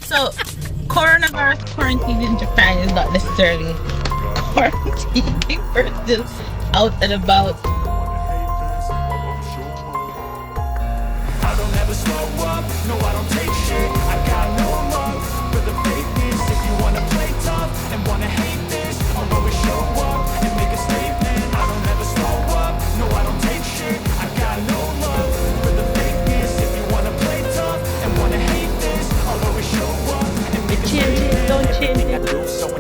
So, coronavirus quarantine in Japan is not necessarily quarantine. People are still out and about. I don't ever slow up, no I don't take shit. I got no love for the fakeness. If you wanna play tough and wanna hate this, I'll always show up and make a statement. I don't ever slow up, no I don't take shit. I got no love for the fakeness. If you wanna play tough and wanna hate this, I'll always show up and make a statement. Don't change it.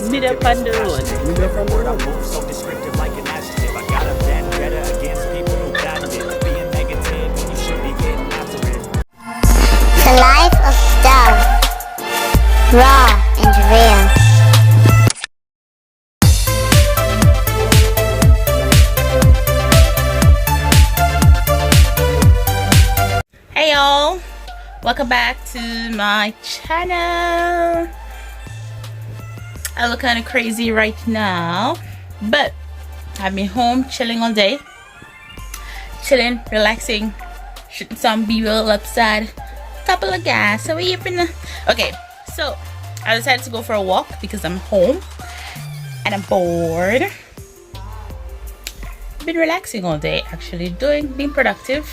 Mid up on the road. Every word I move so descriptive like an adjective. I got a vendetta against people who got it. Being negative when you should be getting after it. The life of Dove, raw and real. Hey y'all, welcome back to my channel. I look kind of crazy right now, but I've been home chilling all day, chilling, relaxing, shooting some b-roll upside, couple of guys. So we okay, so I decided to go for a walk because I'm home and I'm bored. I've been relaxing all day, actually being productive.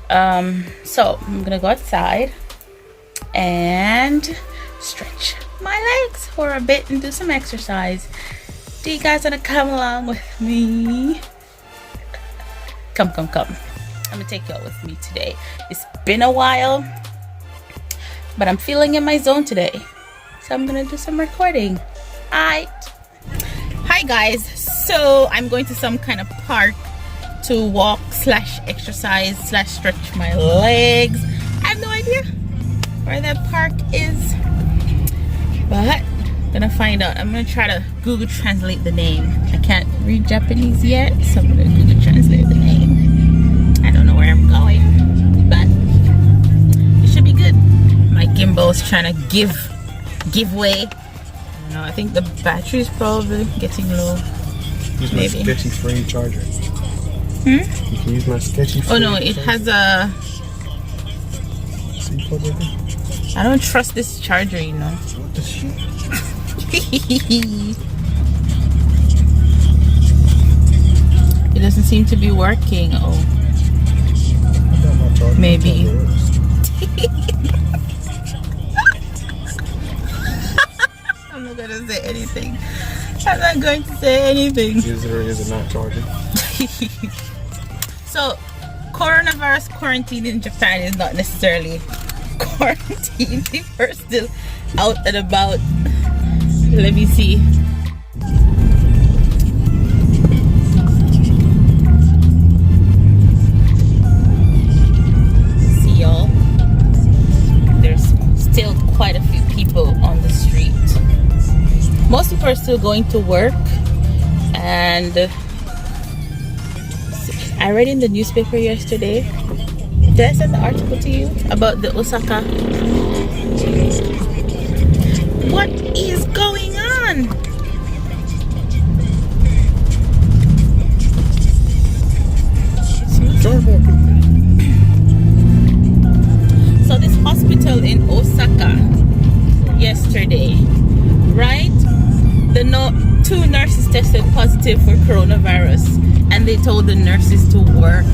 So I'm gonna go outside and stretch my legs for a bit and do some exercise. Do you guys wanna come along with me? Come. I'm gonna take y'all with me today. It's been a while, but I'm feeling in my zone today, so I'm gonna do some recording. Hi guys, so I'm going to some kind of park to walk / exercise / stretch my legs. I have no idea where that park is, but I'm gonna find out. I'm gonna try to Google translate the name. I can't read Japanese yet, so I'm gonna Google translate the name. I don't know where I'm going, but it should be good. My gimbal is trying to give way. I don't know, I think the battery is probably getting low. Use my sketchy free charger. You can use my sketchy free. Oh no, it has a... See, plug it in. I don't trust this charger, you know. What the shit? It doesn't seem to be working. Oh, I got my charger. maybe. I'm not gonna say anything. I'm not going to say anything. Is it or is it not charging? So, coronavirus quarantine in Japan is not necessarily quarantine. People are still out and about. Let me see. See y'all. There's still quite a few people on the street. Most people are still going to work, and I read in the newspaper yesterday. Did I send the article to you about the Osaka? What is going on? So this hospital in Osaka yesterday, right? Two nurses tested positive for coronavirus, and they told the nurses to work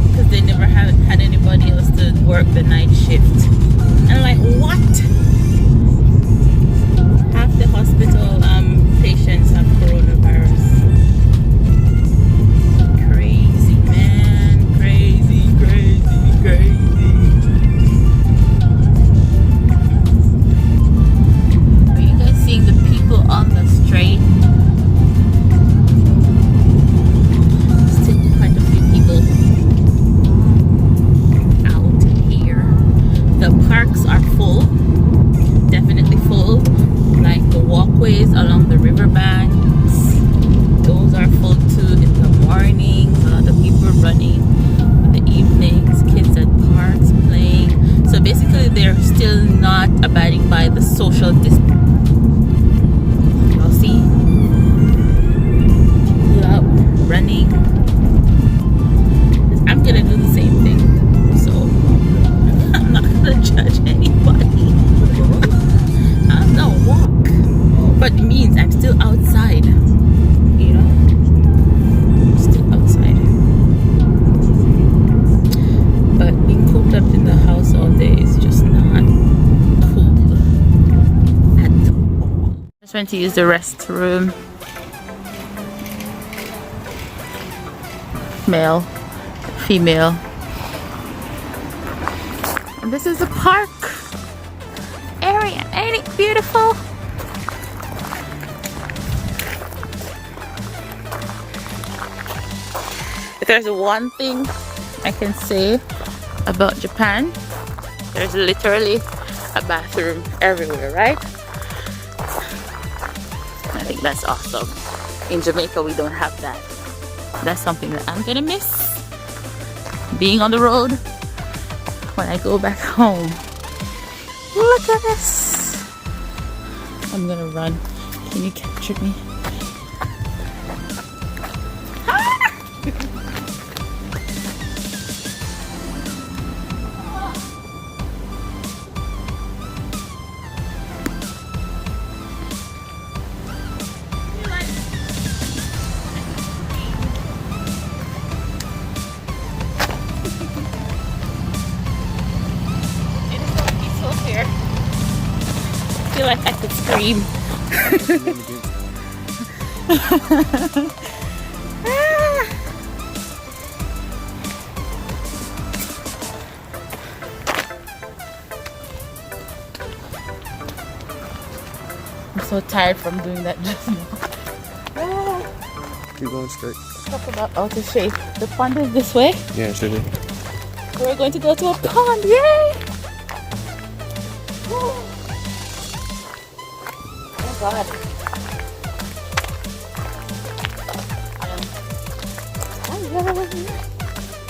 because they never had anybody else to work the night shift. And I'm like, what? Half the hospital patients have coronavirus. Crazy, man. Crazy. Are you guys seeing the people on the street? Still quite a few people out here. The parks are full, definitely full. Like the walkways along the riverbanks, those are full too. In the mornings, a lot of people running. In the evenings, kids at parks playing. So basically, they're still not abiding by the social distance. Y'all see? People out running. I'm gonna do the same thing. So I'm not gonna gonna judge anybody. I'm gonna walk. But it means I'm still outside. You know? I'm still outside. But being cooped up in the house all day is just not cool at all. Just went to use the restroom. Male, female. And this is a park area. Ain't it beautiful? If there's one thing I can say about Japan, there's literally a bathroom everywhere, right? I think that's awesome. In Jamaica, we don't have that. That's something that I'm gonna miss. Being on the road when I go back home. Look at this. I'm gonna run. Can you capture me? I feel like I could scream. I'm so tired from doing that just now. Keep going straight. Talk about out of shape. The pond is this way. Yeah, should be. We're going to go to a pond. Yay! Oh God.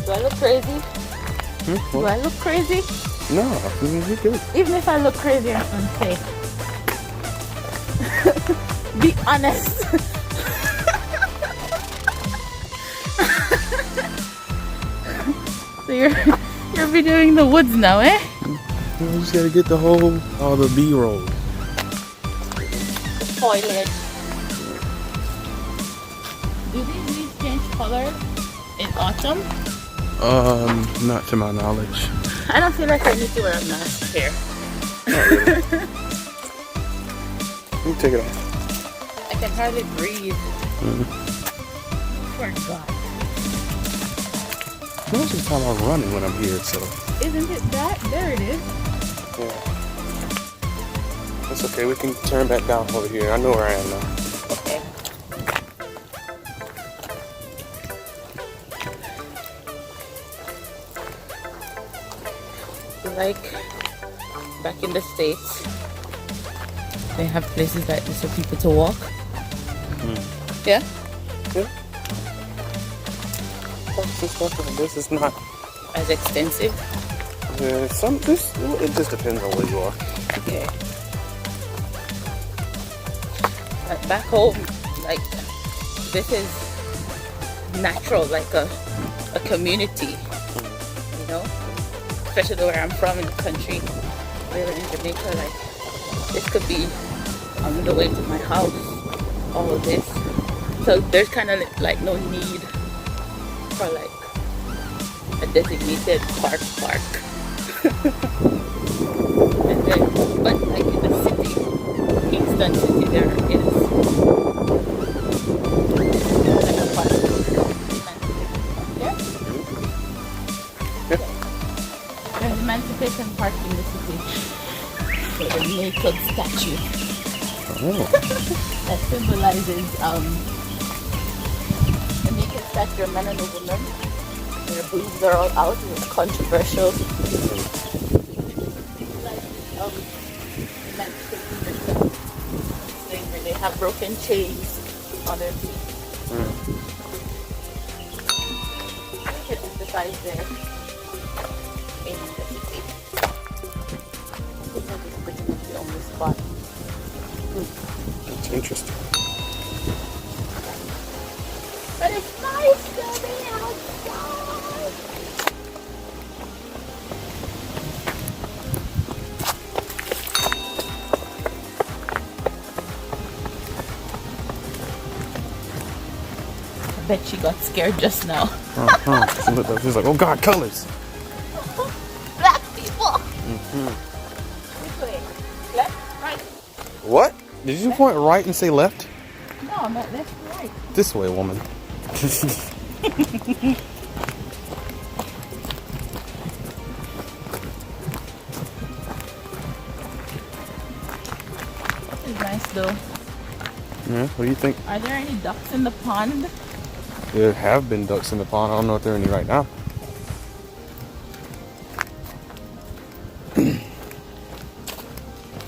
Do I look crazy? Do I look crazy? No, you're good. Even if I look crazy, I'm gonna say. Be honest. So you're videoing the woods now, eh? You just gotta get all the B-roll. Toilet. Do these leaves change color in autumn? Not to my knowledge. I don't feel like I need to wear a mask here. Let me take it off. I can hardly breathe. Forgot. Most of the time I'm running when I'm here, so. Isn't it that? There it is. Yeah. That's okay, we can turn back down over here. I know where I am now. Okay. Like back in the States, they have places like this for people to walk. Yeah? Yeah. Stuff like this is not As extensive. it just depends on where you are. Yeah. Like back home, like this is natural, like a community, you know? Especially where I'm from in the country, where in Jamaica, like this could be on the way to my house, all of this. So there's kind of like no need for like a designated park. And then, but like in the city, Kingston City, there is like a park. Yeah? There's Emancipation Park in the city. So the naked statue. Oh. That symbolizes the naked statue of men and a woman. Their boobs are all out. It's controversial. Like emancipation thing where they have broken chains on their feet. You can emphasize there. In the city. I think that is pretty much the only spot. That's interesting. But it's nice to be outside. bet she got scared just now. She looked up. She was like, "Oh God, colors!" Black people. Which way? Left, right. What? Did you point right and say left? No, I'm at left, right. This way, woman. This is nice though. Yeah. What do you think? Are there any ducks in the pond? There have been ducks in the pond. I don't know if there are any right now. You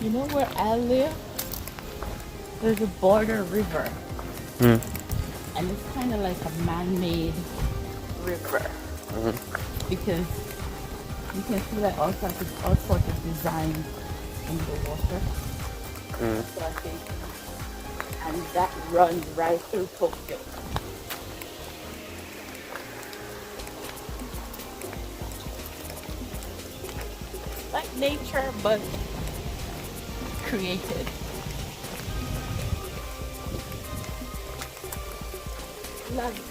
know where I live? There's a border river. And it's kind of like a man-made river. Because you can see like all sorts of designs in the water. So I think, and that runs right through Tokyo. Like nature, but created. Love it.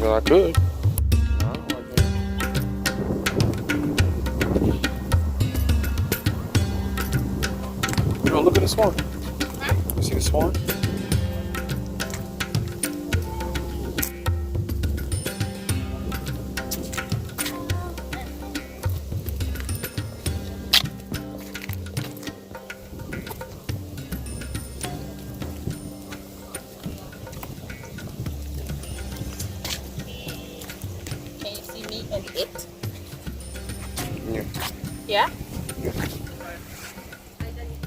Well, I could. Oh, look at the swan. You see the swan? Can you see me and it? Yeah. Yeah?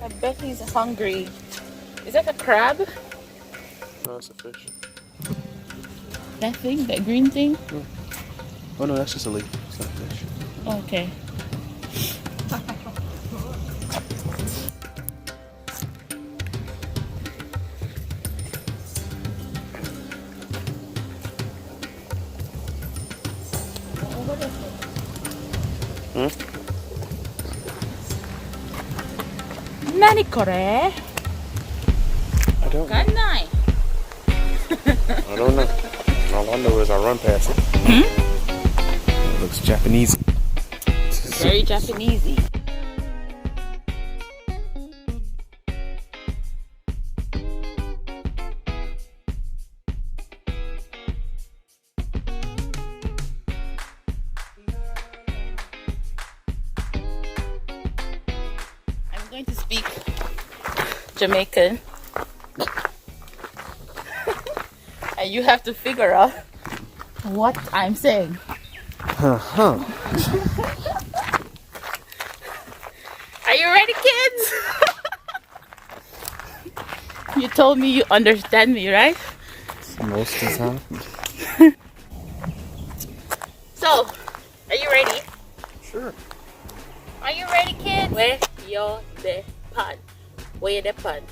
I bet he's hungry. Is that a crab? No, it's a fish. That thing? That green thing? Oh no, that's just a leaf. It's not a fish. Okay. Nani kore? I don't know. Ganai. I don't know. All I know is I run past it. It looks Japanese. Very Japanesey. I'm going to speak Jamaican. And you have to figure out what I'm saying. Are you ready, kids? You told me you understand me, right? Most of the time. So, are you ready? Sure. Are you ready, kids? Where you're the pod? Where the pod?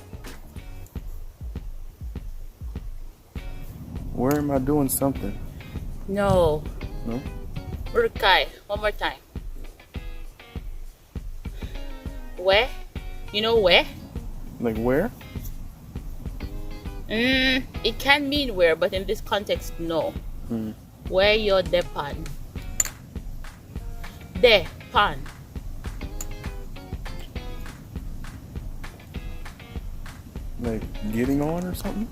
Where am I doing something? No. No? Urkai. One more time. Where? You know where? Like where? It can mean where, but in this context, no. Hmm. Where you're depan. Depan. Like getting on or something?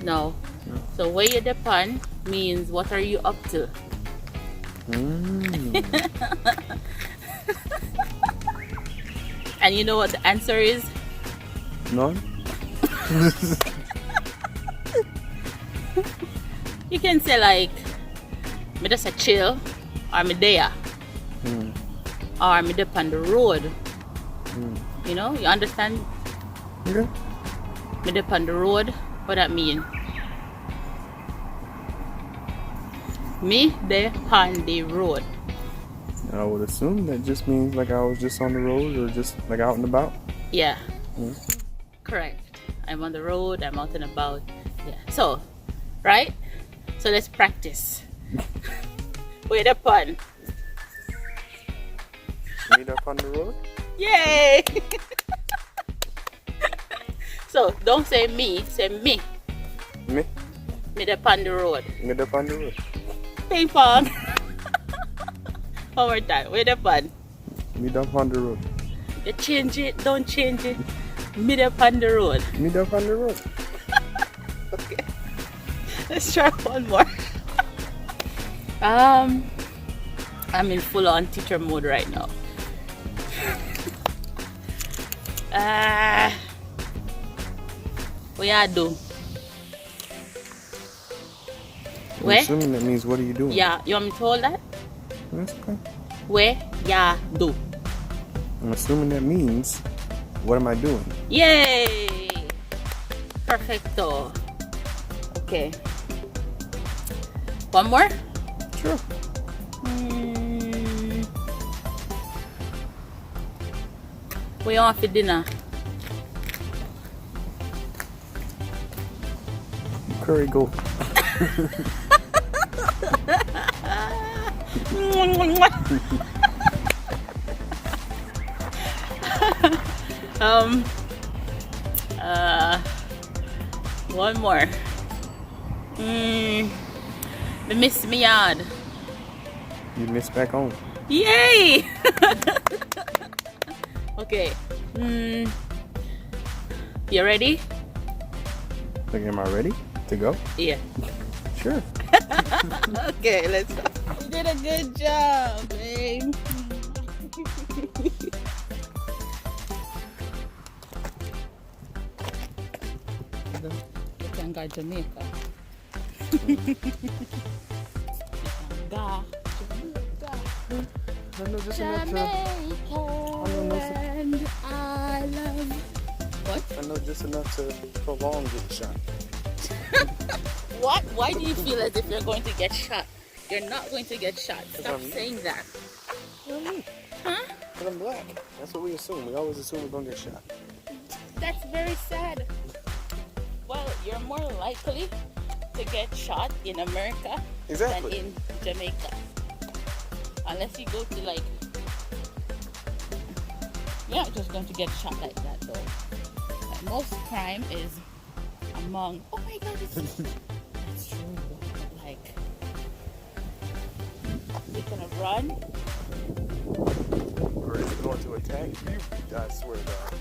No. No. So where you're depan means what are you up to? Mm. And you know what the answer is? None? You can say like, me just a chill, or me there, Mm. or me dep on the road. Mm. You know, you understand? Okay. Me dep on the road. What that mean? Me dep on the road. I would assume that just means like I was just on the road or just like out and about. Yeah. Mm. Correct. I'm on the road. I'm out and about. Yeah. So, right? So let's practice. Wait upon. Meet up on the road? Yay! So don't say me, say me. Me? Me upon the road. Meet up on the road. Ping pong. One more time. Wait upon. Meet up on the road. You change it, don't change it. Me upon the road. Meet up on the road. Okay. Let's try one more. I'm in full on teacher mode right now. What you do? I'm Where? assuming that means what are you doing? Yeah, you want me to hold that? That's okay. Where ya do? I'm assuming that means what am I doing? Yay! Perfecto. Okay. One more? Sure. What you want for dinner? Curry goat. One more. Me miss me yard. You missed back home. Yay! Okay. You ready? Like, am I ready to go? Yeah. Sure. Okay, let's go. You did a good job, babe. You can go to Jamaica. You can go Jamaica. I know just enough Jamaica. And I love. What? I know just enough to prolong getting shot. What? Why do you feel as if you're going to get shot? You're not going to get shot. Stop I'm- saying that. What do you mean? Huh? But I'm black. That's what we assume. We always assume we're gonna get shot. That's very sad. Well, you're more likely to get shot in America Exactly. than in Jamaica. Unless you go to like, you're not just going to get shot like that though. Like, most crime is among, oh my god, that's true. But like, you're gonna run. Or is it going to attack you? I swear to God.